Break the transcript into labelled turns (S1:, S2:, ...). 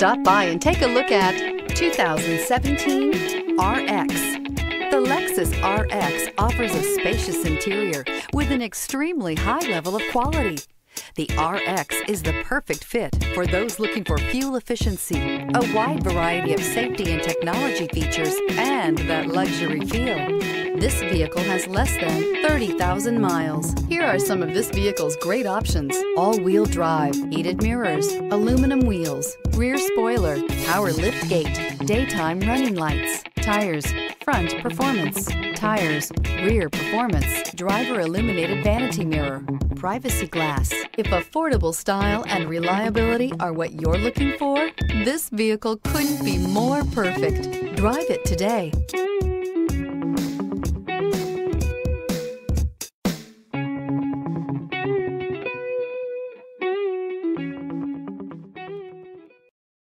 S1: Stop by and take a look at 2017 RX. The Lexus RX offers a spacious interior with an extremely high level of quality. The RX is the perfect fit for those looking for fuel efficiency, a wide variety of safety and technology features, and that luxury feel. This vehicle has less than 30,000 miles. Here are some of this vehicle's great options: all-wheel drive, heated mirrors, aluminum wheels, rear spoiler, power liftgate, daytime running lights, tires, front performance, tires, rear performance, driver illuminated vanity mirror, privacy glass. If affordable style and reliability are what you're looking for, this vehicle couldn't be more perfect. Drive it today.